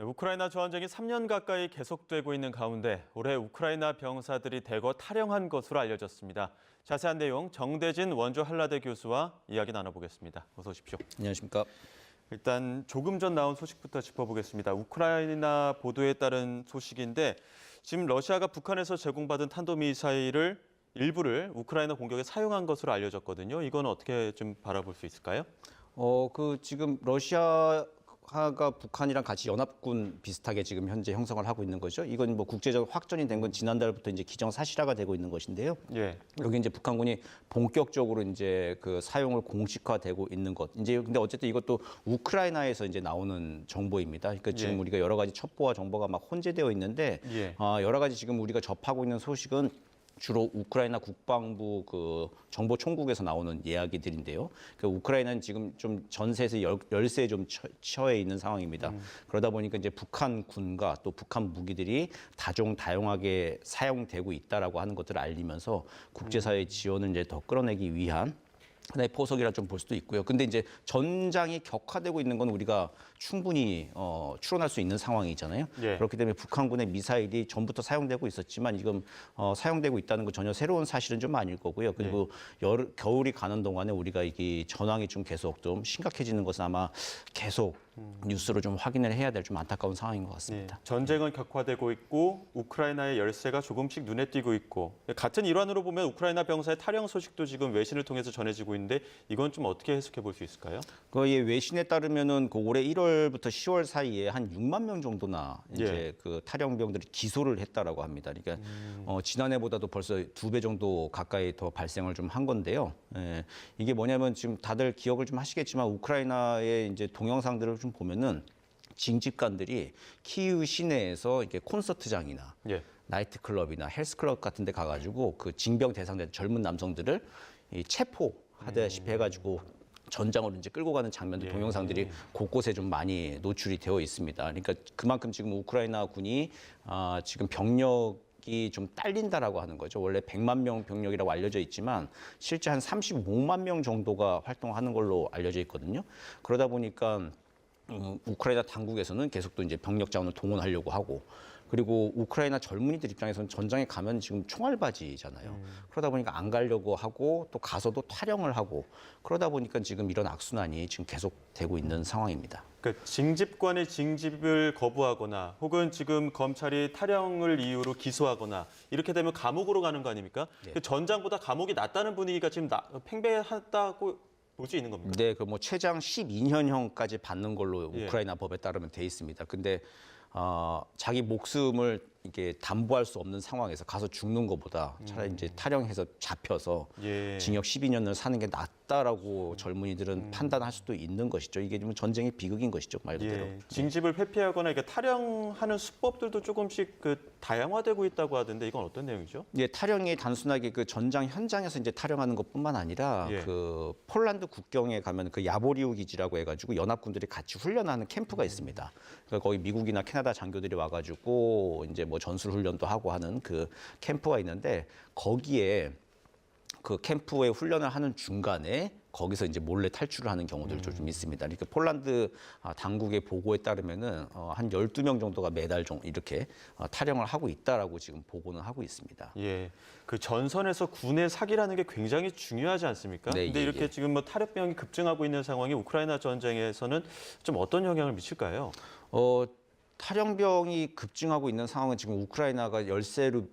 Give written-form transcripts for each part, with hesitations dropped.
우크라이나 전쟁이 3년 가까이 계속되고 있는 가운데 올해 우크라이나 병사들이 대거 탈영한 것으로 알려졌습니다. 자세한 내용 정대진 원주 한라대 교수와 이야기 나눠보겠습니다. 어서 오십시오. 안녕하십니까. 일단 조금 전 나온 소식부터 짚어보겠습니다. 우크라이나 보도에 따른 소식인데 지금 러시아가 북한에서 제공받은 탄도미사일을 일부를 우크라이나 공격에 사용한 것으로 알려졌거든요. 이건 어떻게 좀 바라볼 수 있을까요? 지금 러시아가 북한이랑 같이 연합군 비슷하게 지금 현재 형성을 하고 있는 거죠. 이건 뭐 국제적 확전이 된 건 지난달부터 이제 기정사실화가 되고 있는 것인데요. 예. 여기 이제 북한군이 본격적으로 이제 그 사용을 공식화되고 있는 것. 이제 근데 어쨌든 이것도 우크라이나에서 이제 나오는 정보입니다. 그러니까 지금 예. 우리가 여러 가지 첩보와 정보가 막 혼재되어 있는데 예. 여러 가지 지금 우리가 접하고 있는 소식은 주로 우크라이나 국방부 그 정보총국에서 나오는 이야기들인데요. 그 우크라이나는 지금 좀 전세에서 열세에 좀 처해 있는 상황입니다. 그러다 보니까 이제 북한 군과 또 북한 무기들이 다종다용하게 사용되고 있다라고 하는 것들을 알리면서 국제사회의 지원을 이제 더 끌어내기 위한 하나의 포석이라 좀 볼 수도 있고요. 근데 이제 전장이 격화되고 있는 건 우리가 충분히 추론할 수 있는 상황이잖아요. 예. 그렇기 때문에 북한군의 미사일이 전부터 사용되고 있었지만 지금 사용되고 있다는 건 전혀 새로운 사실은 좀 아닐 거고요. 그리고 겨울이 가는 동안에 우리가 이게 전황이 좀 계속 좀 심각해지는 것은 아마 계속 뉴스로 좀 확인을 해야 될 좀 안타까운 상황인 것 같습니다. 네, 전쟁은 격화되고 있고 우크라이나의 열세가 조금씩 눈에 띄고 있고 같은 일환으로 보면 우크라이나 병사의 탈영 소식도 지금 외신을 통해서 전해지고 있는데 이건 좀 어떻게 해석해 볼 수 있을까요? 이 외신에 따르면은 그 올해 1월부터 10월 사이에 한 6만 명 정도나 이제 그 탈영병들이 기소를 했다라고 합니다. 그러니까 지난해보다도 벌써 2배 정도 가까이 더 발생을 좀 한 건데요. 예, 이게 뭐냐면 지금 다들 기억을 좀 하시겠지만 우크라이나의 이제 동영상들을 좀 보면은 징집관들이 키이우 시내에서 이렇게 콘서트장이나 나이트클럽이나 헬스클럽 같은 데 가가지고 그 징병 대상된 젊은 남성들을 체포하다시피 해가지고 전장으로 이제 끌고 가는 장면들, 동영상들이 곳곳에 좀 많이 노출이 되어 있습니다. 그러니까 그만큼 지금 우크라이나 군이 지금 병력이 좀 딸린다라고 하는 거죠. 원래 100만 명 병력이라고 알려져 있지만 실제 한 35만 명 정도가 활동하는 걸로 알려져 있거든요. 그러다 보니까 우크라이나 당국에서는 계속 또 이제 병력 자원을 동원하려고 하고 그리고 우크라이나 젊은이들 입장에서는 전장에 가면 지금 총알바지잖아요. 그러다 보니까 안 가려고 하고 또 가서도 탈영을 하고 그러다 보니까 지금 이런 악순환이 지금 계속되고 있는 상황입니다. 그러니까 징집관의 징집을 거부하거나 혹은 지금 검찰이 탈영을 이유로 기소하거나 이렇게 되면 감옥으로 가는 거 아닙니까? 그 전장보다 감옥이 낫다는 분위기가 지금 팽배하다고 볼 수 있는 겁니까? 네, 그 뭐 최장 12년형까지 받는 걸로 우크라이나 법에 따르면 돼 있습니다. 근데 자기 목숨을 이게 담보할 수 없는 상황에서 가서 죽는 것보다 차라리 이제 탈영해서 잡혀서 징역 12년을 사는 게 낫다라고 젊은이들은 판단할 수도 있는 것이죠. 이게 좀 전쟁의 비극인 것이죠, 말 그대로. 징집을 회피하거나 이렇게 탈영하는 수법들도 조금씩 그 다양화되고 있다고 하던데 이건 어떤 내용이죠? 예, 탈영이 단순하게 그 전장 현장에서 이제 탈영하는 것뿐만 아니라 그 폴란드 국경에 가면 그 야보리우 기지라고 해가지고 연합군들이 같이 훈련하는 캠프가 있습니다. 그러니까 거기 미국이나 캐나다 장교들이 와가지고 이제 뭐 전술 훈련도 하고 하는 그 캠프가 있는데 거기에 그 캠프에 훈련을 하는 중간에 거기서 이제 몰래 탈출을 하는 경우들도 좀 있습니다. 그러니까 폴란드 당국의 보고에 따르면은 한 12명 정도가 매달 이렇게 탈영을 하고 있다라고 지금 보고는 하고 있습니다. 예. 그 전선에서 군의 사기라는 게 굉장히 중요하지 않습니까? 네, 근데 이렇게 지금 뭐 탈영병이 급증하고 있는 상황이 우크라이나 전쟁에서는 좀 어떤 영향을 미칠까요? 탈영병이 급증하고 있는 상황은 지금 우크라이나가 열세로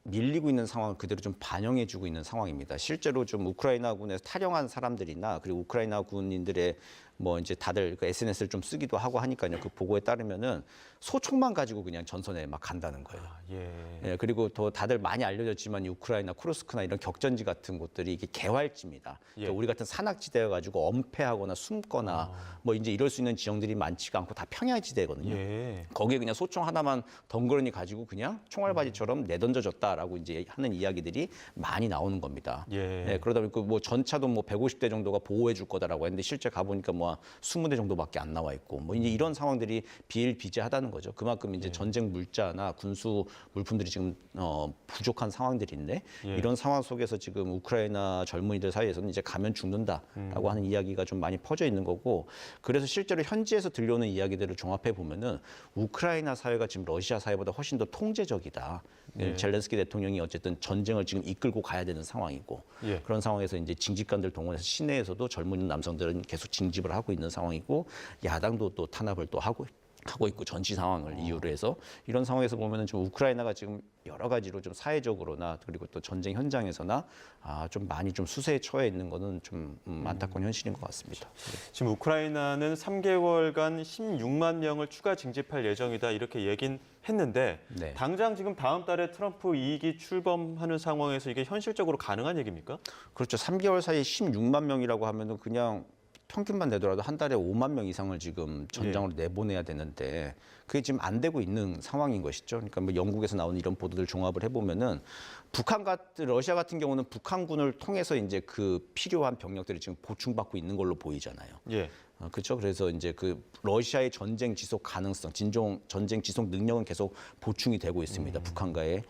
밀리고 있는 상황을 그대로 좀 반영해주고 있는 상황입니다. 실제로 좀 우크라이나군에서 탈영한 사람들이나 그리고 우크라이나 군인들의 뭐 이제 다들 그 SNS를 좀 쓰기도 하고 하니까요. 그 보고에 따르면은 소총만 가지고 그냥 전선에 막 간다는 거예요. 예, 그리고 더 다들 많이 알려졌지만 우크라이나 쿠르스크나 이런 격전지 같은 곳들이 이게 개활지입니다. 그러니까 우리 같은 산악지대여 가지고 엄폐하거나 숨거나 뭐 이제 이럴 수 있는 지형들이 많지가 않고 다 평야지대거든요. 거기에 그냥 소총 하나만 덩그러니 가지고 그냥 총알바지처럼 내던져졌다라고 이제 하는 이야기들이 많이 나오는 겁니다. 그러다 보니까 뭐 전차도 뭐 150대 정도가 보호해 줄 거다라고 했는데 실제 가보니까 뭐 아마 20대 정도밖에 안 나와 있고 뭐 이제 이런 상황들이 비일비재하다는 거죠. 그만큼 이제 전쟁 물자나 군수 물품들이 지금 부족한 상황들인데 이런 상황 속에서 지금 우크라이나 젊은이들 사이에서는 이제 가면 죽는다라고 하는 이야기가 좀 많이 퍼져 있는 거고 그래서 실제로 현지에서 들려오는 이야기들을 종합해 보면은 우크라이나 사회가 지금 러시아 사회보다 훨씬 더 통제적이다. 젤렌스키 대통령이 어쨌든 전쟁을 지금 이끌고 가야 되는 상황이고 그런 상황에서 이제 징집관들 동원해서 시내에서도 젊은 남성들은 계속 징집을 하고 있는 상황이고 야당도 또 탄압을 또 하고 있고 전시 상황을 이유로 해서 이런 상황에서 보면은 좀 우크라이나가 지금 여러 가지로 좀 사회적으로나 그리고 또 전쟁 현장에서나 좀 많이 좀 수세에 처해 있는 거는 좀 안타까운 현실인 것 같습니다. 지금 우크라이나는 3개월간 16만 명을 추가 징집할 예정이다 이렇게 얘긴 했는데 네. 당장 지금 다음 달에 트럼프 2기 출범하는 상황에서 이게 현실적으로 가능한 얘기입니까? 그렇죠. 3개월 사이에 16만 명이라고 하면은 그냥 평균만 내더라도 한 달에 5만 명 이상을 지금 전장으로 내보내야 되는데 그게 지금 안 되고 있는 상황인 것이죠. 그러니까 뭐 영국에서 나온 이런 보도들 종합을 해보면은 러시아 같은 경우는 북한군을 통해서 이제 그 필요한 병력들이 지금 보충받고 있는 걸로 보이잖아요. 예. 그렇죠. 그래서 이제 그 러시아의 전쟁 지속 가능성, 전쟁 지속 능력은 계속 보충이 되고 있습니다. 북한과의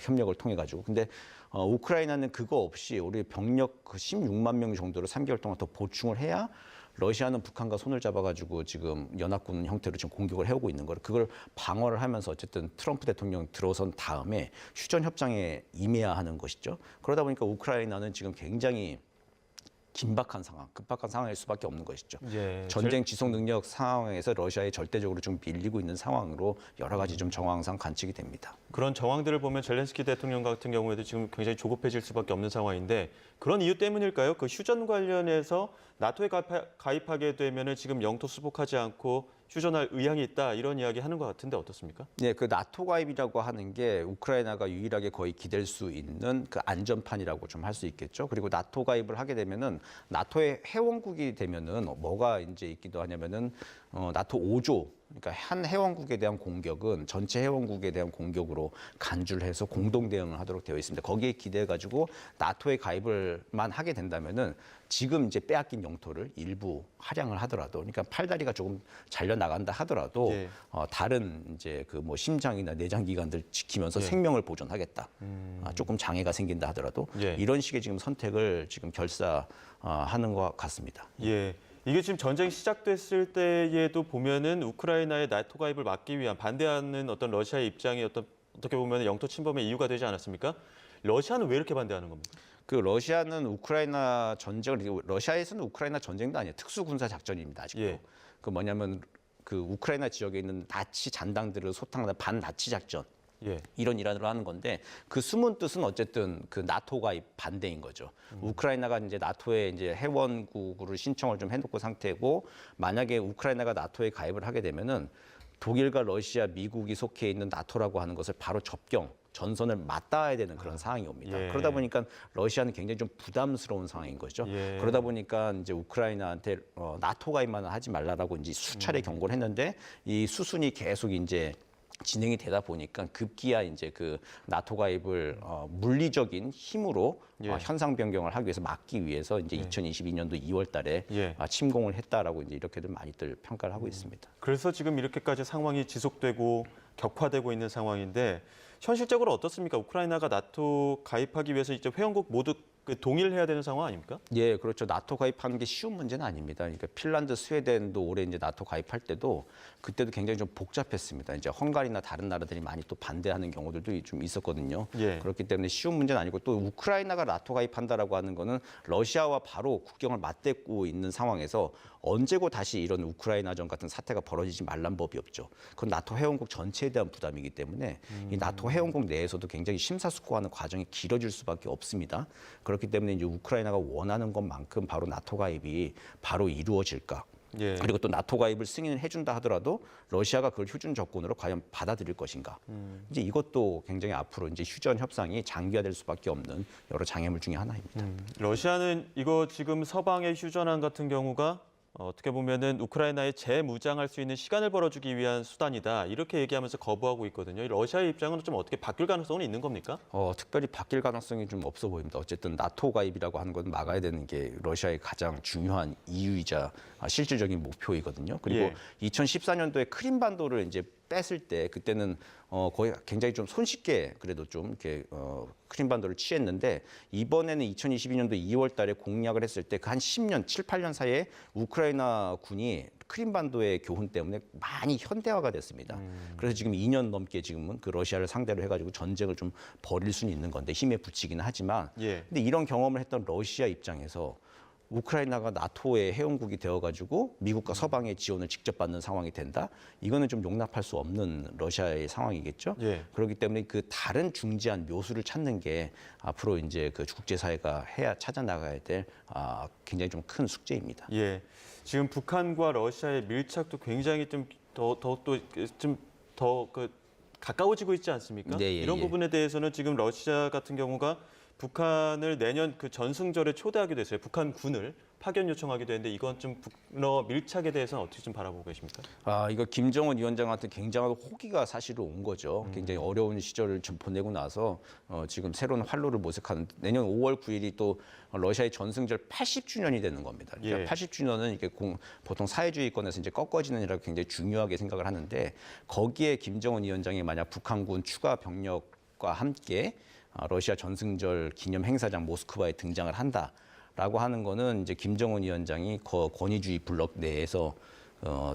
협력을 통해 가지고. 근데 우크라이나는 그거 없이 우리 병력 16만 명 정도를 3개월 동안 더 보충을 해야 러시아는 북한과 손을 잡아가지고 지금 연합군 형태로 지금 공격을 해오고 있는 거를 그걸 방어를 하면서 어쨌든 트럼프 대통령 들어선 다음에 휴전 협상에 임해야 하는 것이죠. 그러다 보니까 우크라이나는 지금 굉장히 긴박한 상황, 급박한 상황일 수밖에 없는 것이죠. 전쟁 지속 능력 상황에서 러시아에 절대적으로 좀 밀리고 있는 상황으로 여러 가지 좀 정황상 관측이 됩니다. 그런 정황들을 보면 젤렌스키 대통령 같은 경우에도 지금 굉장히 조급해질 수밖에 없는 상황인데 그런 이유 때문일까요? 그 휴전 관련해서 나토에 가입하게 되면 지금 영토 수복하지 않고 휴전할 의향이 있다 이런 이야기 하는 것 같은데 어떻습니까? 네, 그 나토 가입이라고 하는 게 우크라이나가 유일하게 거의 기댈 수 있는 그 안전판이라고 좀 할 수 있겠죠. 그리고 나토 가입을 하게 되면은 나토의 회원국이 되면은 뭐가 이제 있기도 하냐면은 나토 5조 그러니까 한 회원국에 대한 공격은 전체 회원국에 대한 공격으로 간주를 해서 공동 대응을 하도록 되어 있습니다. 거기에 기대해 가지고 나토에 가입을만 하게 된다면은 지금 이제 빼앗긴 영토를 일부 할양을 하더라도 그러니까 팔다리가 조금 잘려 나간다 하더라도 다른 이제 그 뭐 심장이나 내장 기관들 지키면서 생명을 보존하겠다. 조금 장애가 생긴다 하더라도 이런 식의 지금 선택을 지금 결사하는 것 같습니다. 예. 이게 지금 전쟁 시작됐을 때에도 보면은 우크라이나의 나토 가입을 막기 위한 반대하는 어떤 러시아의 입장이 어떻게 보면 영토 침범의 이유가 되지 않았습니까? 러시아는 왜 이렇게 반대하는 겁니까? 그 러시아는 우크라이나 전쟁을 러시아에서는 우크라이나 전쟁도 아니에요. 특수 군사 작전입니다. 아직도. 그 뭐냐면 그 우크라이나 지역에 있는 나치 잔당들을 소탕하는 반나치 작전. 이런 일환으로 하는 건데 그 숨은 뜻은 어쨌든 그 나토 가입 반대인 거죠. 우크라이나가 이제 나토에 이제 회원국으로 신청을 좀 해놓고 상태고 만약에 우크라이나가 나토에 가입을 하게 되면은 독일과 러시아, 미국이 속해 있는 나토라고 하는 것을 바로 전선을 맞닿아야 되는 그런 상황이 옵니다. 그러다 보니까 러시아는 굉장히 좀 부담스러운 상황인 거죠. 그러다 보니까 이제 우크라이나한테 나토 가입만 하지 말라라고 이제 수차례 경고를 했는데 이 수순이 계속 이제 진행이 되다 보니까 급기야 이제 그 나토 가입을 물리적인 힘으로 현상 변경을 하기 위해서 막기 위해서 이제 2022년도 2월달에 침공을 했다라고 이제 이렇게들 많이들 평가를 하고 있습니다. 그래서 지금 이렇게까지 상황이 지속되고 격화되고 있는 상황인데 현실적으로 어떻습니까? 우크라이나가 나토 가입하기 위해서 이제 회원국 모두 동의해야 되는 상황 아닙니까? 예, 그렇죠. 나토 가입하는 게 쉬운 문제는 아닙니다. 그러니까 핀란드, 스웨덴도 올해 이제 나토 가입할 때도 그때도 굉장히 좀 복잡했습니다. 이제 헝가리나 다른 나라들이 많이 또 반대하는 경우들도 좀 있었거든요. 그렇기 때문에 쉬운 문제는 아니고 또 우크라이나가 나토 가입한다라고 하는 거는 러시아와 바로 국경을 맞대고 있는 상황에서 언제고 다시 이런 우크라이나전 같은 사태가 벌어지지 말란 법이 없죠. 그건 나토 회원국 전체에 대한 부담이기 때문에 이 나토 회원국 내에서도 굉장히 심사숙고하는 과정이 길어질 수밖에 없습니다. 그렇기 때문에 이제 우크라이나가 원하는 것만큼 바로 나토 가입이 바로 이루어질까? 그리고 또 나토 가입을 승인을 해준다 하더라도 러시아가 그걸 휴전 조건으로 과연 받아들일 것인가? 이제 이것도 굉장히 앞으로 이제 휴전 협상이 장기화될 수밖에 없는 여러 장애물 중에 하나입니다. 러시아는 이거 지금 서방의 휴전안 같은 경우가 어떻게 보면은 우크라이나에 재무장할 수 있는 시간을 벌어주기 위한 수단이다. 이렇게 얘기하면서 거부하고 있거든요. 이 러시아의 입장은 좀 어떻게 바뀔 가능성은 있는 겁니까? 특별히 바뀔 가능성이 좀 없어 보입니다. 어쨌든 나토 가입이라고 하는 건 막아야 되는 게 러시아의 가장 중요한 이유이자 실질적인 목표이거든요. 그리고 예. 2014년도에 크림반도를 이제 뺐을 때 그때는 거의 굉장히 좀 손쉽게 그래도 좀 이렇게 크림반도를 취했는데 이번에는 2022년도 2월달에 공략을 했을 때 그 한 10년, 7, 8년 사이에 우크라이나 군이 크림반도의 교훈 때문에 많이 현대화가 됐습니다. 그래서 지금 2년 넘게 지금은 그 러시아를 상대로 해가지고 전쟁을 좀 벌일 수는 있는 건데 힘에 부치기는 하지만, 예. 근데 이런 경험을 했던 러시아 입장에서 우크라이나가 나토의 회원국이 되어가지고 미국과 서방의 지원을 직접 받는 상황이 된다? 이거는 좀 용납할 수 없는 러시아의 상황이겠죠. 예. 그렇기 때문에 그 다른 중재안 묘수를 찾는 게 앞으로 이제 그 국제사회가 찾아 나가야 될 굉장히 좀 큰 숙제입니다. 예. 지금 북한과 러시아의 밀착도 굉장히 좀 더 가까워지고 있지 않습니까? 네, 예, 이런 예. 부분에 대해서는 지금 러시아 같은 경우가 북한을 내년 그 전승절에 초대하기도 했어요. 북한군을 파견 요청하기도 했는데 이건 좀 북러 밀착에 대해서는 어떻게 좀 바라보고 계십니까? 이거 김정은 위원장한테 굉장한 호기가 사실은 온 거죠. 굉장히 어려운 시절을 좀 보내고 나서 지금 새로운 활로를 모색하는 내년 5월 9일이 또 러시아의 전승절 80주년이 되는 겁니다. 그러니까 예. 80주년은 이게 보통 사회주의권에서 이제 꺾어지는 일이라고 굉장히 중요하게 생각을 하는데 거기에 김정은 위원장이 만약 북한군 추가 병력과 함께 러시아 전승절 기념 행사장 모스크바에 등장을 한다라고 하는 거는 이제 김정은 위원장이 권위주의 블록 내에서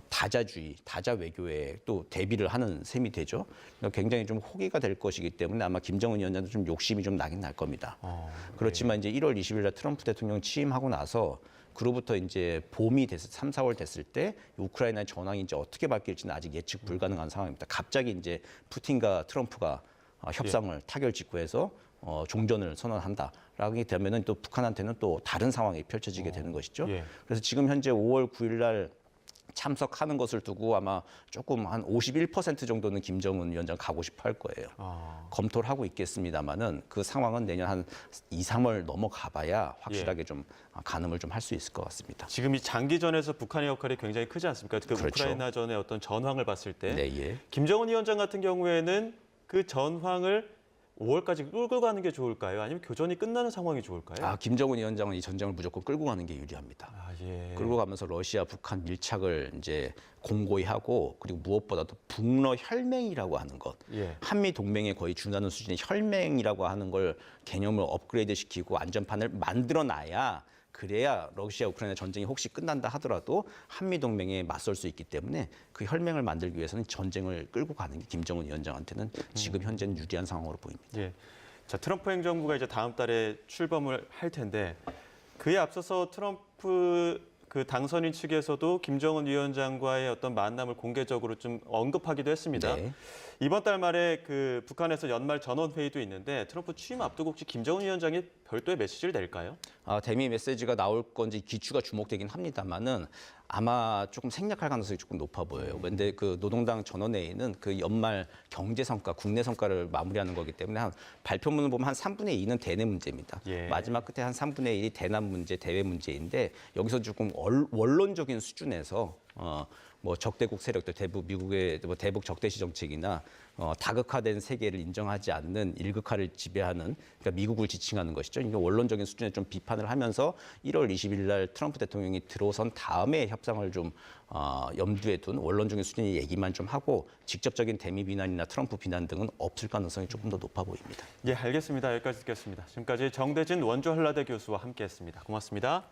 다자주의, 다자 외교에 또 대비를 하는 셈이 되죠. 그러니까 굉장히 좀 호기가 될 것이기 때문에 아마 김정은 위원장도 좀 욕심이 좀 나긴 날 겁니다. 그렇지만 이제 1월 20일 날 트럼프 대통령 취임하고 나서 그로부터 이제 봄이 됐을 3, 4월 됐을 때 우크라이나의 전황이 이제 어떻게 바뀔지는 아직 예측 불가능한 상황입니다. 갑자기 이제 푸틴과 트럼프가 협상을 타결 직후해서 종전을 선언한다라고 하게 되면은 또 북한한테는 또 다른 상황이 펼쳐지게 되는 것이죠. 예. 그래서 지금 현재 5월 9일 날 참석하는 것을 두고 아마 조금 한 51% 정도는 김정은 위원장 가고 싶어 할 거예요. 검토를 하고 있겠습니다만은 그 상황은 내년 한 2, 3월 넘어가 봐야 확실하게 좀 가늠을 좀 할 수 있을 것 같습니다. 지금 이 장기전에서 북한의 역할이 굉장히 크지 않습니까? 그 그렇죠. 우크라이나전의 어떤 전황을 봤을 때 네, 예. 김정은 위원장 같은 경우에는 그 전황을 5월까지 끌고 가는 게 좋을까요? 아니면 교전이 끝나는 상황이 좋을까요? 김정은 위원장은 이 전쟁을 무조건 끌고 가는 게 유리합니다. 예. 끌고 가면서 러시아, 북한 밀착을 이제 공고히 하고 그리고 무엇보다도 북러 혈맹이라고 하는 것, 예. 한미 동맹에 거의 준하는 수준의 혈맹이라고 하는 걸 개념을 업그레이드 시키고 안전판을 만들어 놔야 그래야 러시아 우크라이나 전쟁이 혹시 끝난다 하더라도 한미 동맹에 맞설 수 있기 때문에 그 혈맹을 만들기 위해서는 전쟁을 끌고 가는 게 김정은 위원장한테는 지금 현재는 유리한 상황으로 보입니다. 예. 자, 트럼프 행정부가 이제 다음 달에 출범을 할 텐데 그에 앞서서 트럼프 그 당선인 측에서도 김정은 위원장과의 어떤 만남을 공개적으로 좀 언급하기도 했습니다. 네. 이번 달 말에 그 북한에서 연말 전원 회의도 있는데 트럼프 취임 앞두고 혹시 김정은 위원장이 별도의 메시지를 낼까요? 대미 메시지가 나올 건지 기추가 주목되긴 합니다만은 아마 조금 생략할 가능성이 조금 높아 보여요. 그런데 그 노동당 전원회의는 그 연말 경제 성과, 국내 성과를 마무리하는 거기 때문에 한 발표문을 보면 한 3분의 2는 대내 문제입니다. 예. 마지막 끝에 한 3분의 1이 대남 문제, 대외 문제인데 여기서 조금 원론적인 수준에서 뭐 적대국 세력들 대북 미국의 뭐 대북 적대시 정책이나 다극화된 세계를 인정하지 않는 일극화를 지배하는 그러니까 미국을 지칭하는 것이죠. 이게 원론적인 수준에 좀 비판을 하면서 1월 20일 날 트럼프 대통령이 들어선 다음에 협상을 좀 염두에 둔 원론적인 수준의 얘기만 좀 하고 직접적인 대미 비난이나 트럼프 비난 등은 없을 가능성이 조금 더 높아 보입니다. 예, 알겠습니다. 여기까지 듣겠습니다. 지금까지 정대진 원주 한라대 교수와 함께했습니다. 고맙습니다.